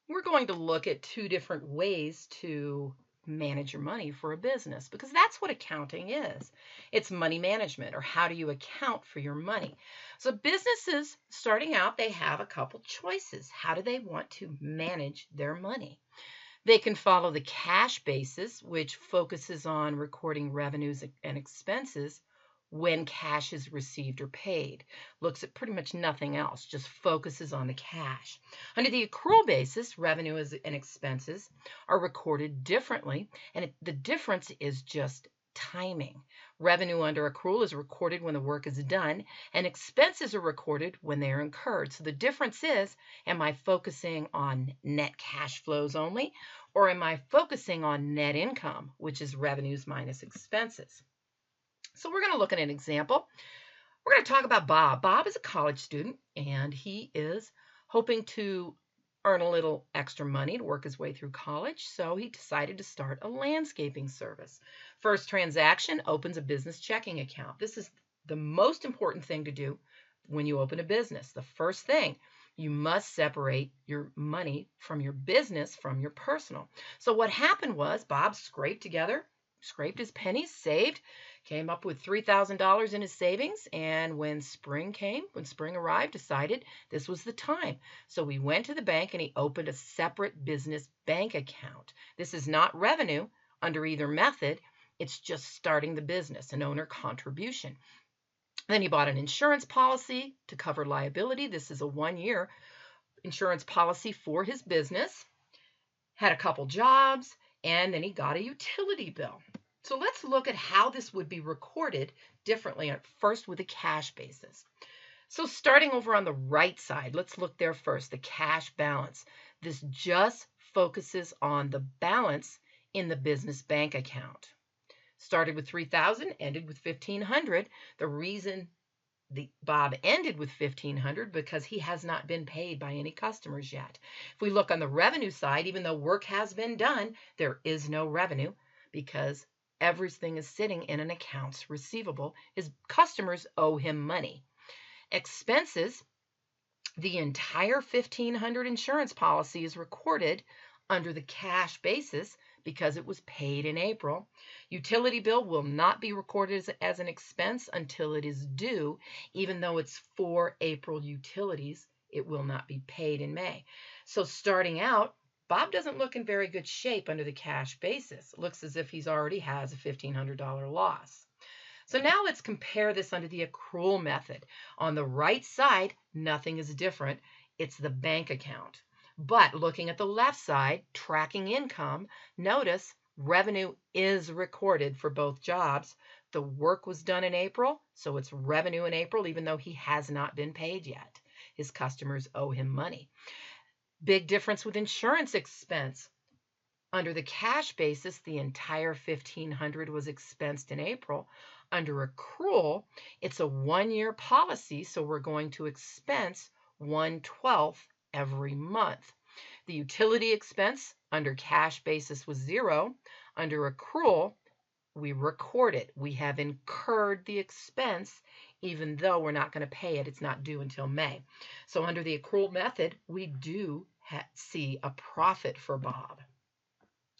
we're going to look at two different ways to manage your money for a business because that's what accounting is. It's money management, or how do you account for your money? So businesses starting out, they have a couple choices. How do they want to manage their money? They can follow the cash basis, which focuses on recording revenues and expenses when cash is received or paid. Looks at pretty much nothing else, just focuses on the cash. Under the accrual basis, revenue and expenses are recorded differently, and the difference is just timing. Revenue under accrual is recorded when the work is done, and expenses are recorded when they are incurred. So the difference is, am I focusing on net cash flows only, or am I focusing on net income, which is revenues minus expenses? So we're going to look at an example. We're going to talk about Bob. Bob is a college student, and he is hoping to earn a little extra money to work his way through college, so he decided to start a landscaping service. First transaction, opens a business checking account. This is the most important thing to do when you open a business. The first thing, you must separate your money from your business from your personal. So what happened was Bob scraped his pennies, saved, came up with $3,000 in his savings, and when spring arrived, decided this was the time. So he went to the bank and he opened a separate business bank account. This is not revenue under either method. It's just starting the business, an owner contribution. Then he bought an insurance policy to cover liability. This is a 1-year insurance policy for his business. Had a couple jobs, and then he got a utility bill. So let's look at how this would be recorded differently, at first with a cash basis. So starting over on the right side, let's look there first, the cash balance. This just focuses on the balance in the business bank account. Started with $3,000, ended with $1,500. The reason Bob ended with $1,500 because he has not been paid by any customers yet. If we look on the revenue side, even though work has been done, there is no revenue because everything is sitting in an accounts receivable. His customers owe him money. Expenses, the entire $1,500 insurance policy is recorded under the cash basis because it was paid in April. Utility bill will not be recorded as an expense until it is due, even though it's for April utilities. It will not be paid in May. So starting out, Bob doesn't look in very good shape under the cash basis. It looks as if he's already has a $1,500 loss. So now let's compare this under the accrual method. On the right side, nothing is different. It's the bank account. But looking at the left side, tracking income, notice revenue is recorded for both jobs. The work was done in April, so it's revenue in April, even though he has not been paid yet. His customers owe him money. Big difference with insurance expense. Under the cash basis, the entire $1,500 was expensed in April. Under accrual, it's a 1-year policy, so we're going to expense 1/12 every month. The utility expense under cash basis was 0. Under accrual, we record it. We have incurred the expense, even though we're not going to pay it. It's not due until May. So under the accrual method, we do see a profit for Bob.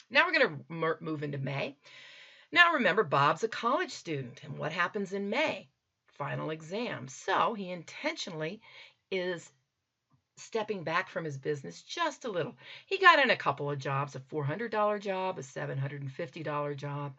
Now we're going to move into May. Now remember, Bob's a college student, and what happens in May? Final exam. So he intentionally is stepping back from his business just a little. He got in a couple of jobs, a $400 job, a $750 job,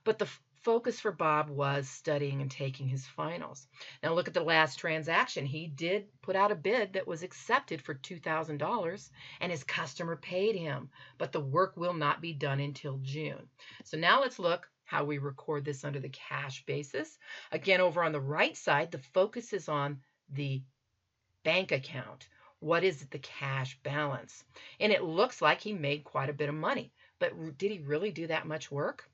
but the focus for Bob was studying and taking his finals. Now look at the last transaction. He did put out a bid that was accepted for $2,000, and his customer paid him, but the work will not be done until June. So now let's look how we record this under the cash basis. Again, over on the right side, the focus is on the bank account. What is the cash balance? And it looks like he made quite a bit of money, but did he really do that much work?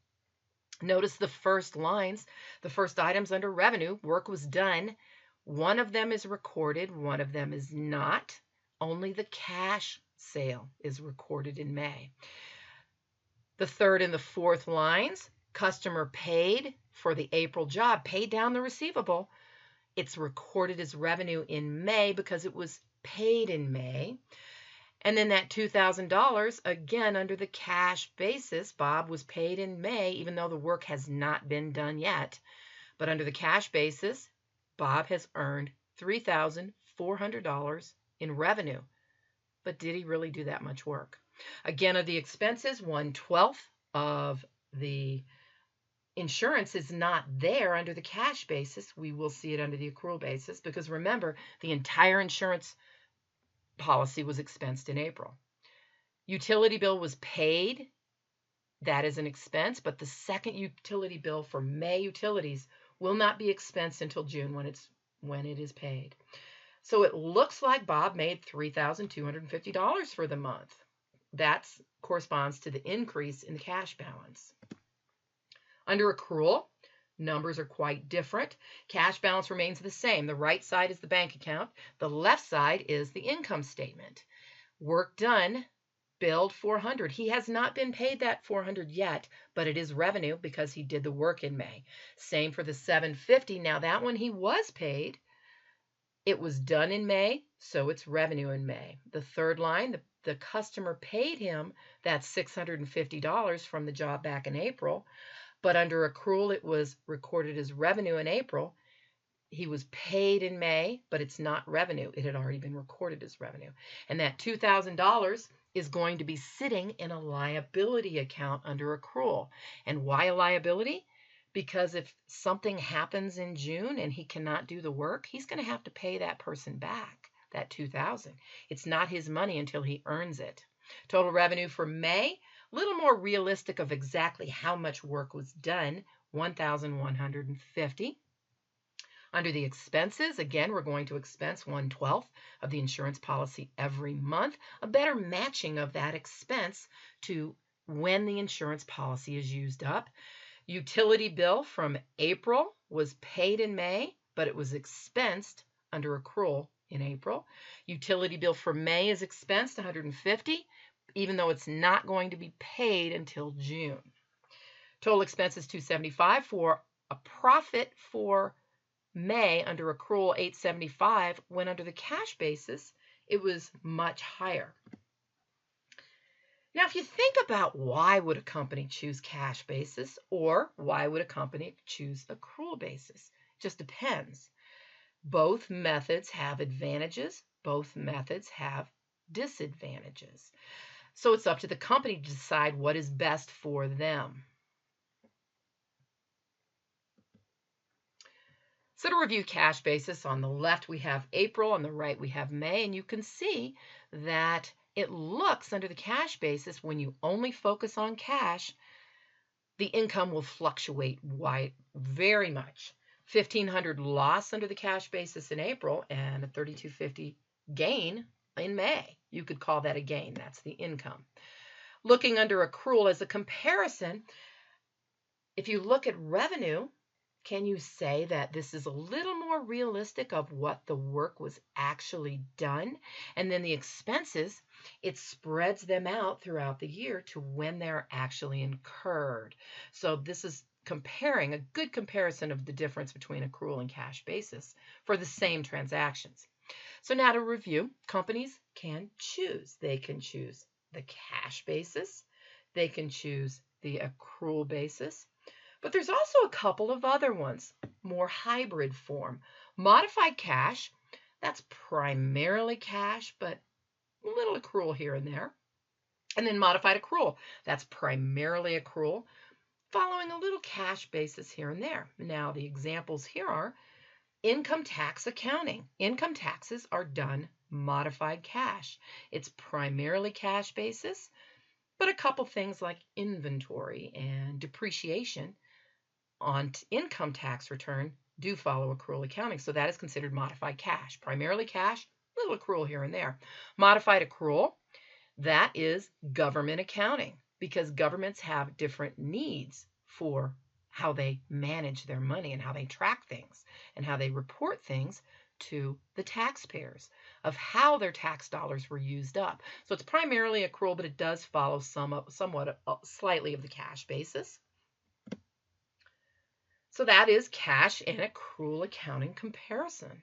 Notice the first lines, the first items under revenue, work was done. One of them is recorded, one of them is not. Only the cash sale is recorded in May. The third and the fourth lines, customer paid for the April job, paid down the receivable. It's recorded as revenue in May because it was paid in May. And then that $2,000, again, under the cash basis, Bob was paid in May, even though the work has not been done yet. But under the cash basis, Bob has earned $3,400 in revenue. But did he really do that much work? Again, of the expenses, 1/12 of the insurance is not there under the cash basis. We will see it under the accrual basis because remember, the entire insurance policy was expensed in April. Utility bill was paid. That is an expense, but the second utility bill for May utilities will not be expensed until June when it is paid. So it looks like Bob made $3,250 for the month. That corresponds to the increase in the cash balance. Under accrual, numbers are quite different. Cash balance remains the same. The right side is the bank account. The left side is the income statement. Work done, billed $400. He has not been paid that $400 yet, but it is revenue because he did the work in May. Same for the $750. Now that one he was paid. It was done in May, so it's revenue in May. The third line, the customer paid him that $650 from the job back in April, but under accrual, it was recorded as revenue in April. He was paid in May, but it's not revenue. It had already been recorded as revenue. And that $2,000 is going to be sitting in a liability account under accrual. And why a liability? Because if something happens in June and he cannot do the work, he's going to have to pay that person back, that $2,000. It's not his money until he earns it. Total revenue for May, a little more realistic of exactly how much work was done, $1,150. Under the expenses, again, we're going to expense 1/12 of the insurance policy every month, a better matching of that expense to when the insurance policy is used up. Utility bill from April was paid in May, but it was expensed under accrual in April. Utility bill for May is expensed $150, even though it's not going to be paid until June. Total expenses $275 for a profit for May under accrual $875, when under the cash basis, it was much higher. Now, if you think about why would a company choose cash basis or why would a company choose accrual basis, it just depends. Both methods have advantages. Both methods have disadvantages. So it's up to the company to decide what is best for them. So to review cash basis, on the left we have April, on the right we have May, and you can see that it looks under the cash basis, when you only focus on cash, the income will fluctuate very much. $1,500 loss under the cash basis in April and a $3,250 gain in May. You could call that a gain. That's the income. Looking under accrual as a comparison, if you look at revenue, can you say that this is a little more realistic of what the work was actually done? And then the expenses, it spreads them out throughout the year to when they're actually incurred. So this is comparing, a good comparison of the difference between accrual and cash basis for the same transactions. So now to review, companies can choose. They can choose the cash basis. They can choose the accrual basis. But there's also a couple of other ones, more hybrid form. Modified cash, that's primarily cash, but a little accrual here and there. And then modified accrual, that's primarily accrual, following a little cash basis here and there. Now, the examples here are income tax accounting. Income taxes are done modified cash. It's primarily cash basis, but a couple things like inventory and depreciation on income tax return do follow accrual accounting. So that is considered modified cash. Primarily cash, little accrual here and there. Modified accrual, that is government accounting, because governments have different needs for how they manage their money and how they track things and how they report things to the taxpayers of how their tax dollars were used up. So it's primarily accrual, but it does follow somewhat slightly of the cash basis. So that is cash and accrual accounting comparison.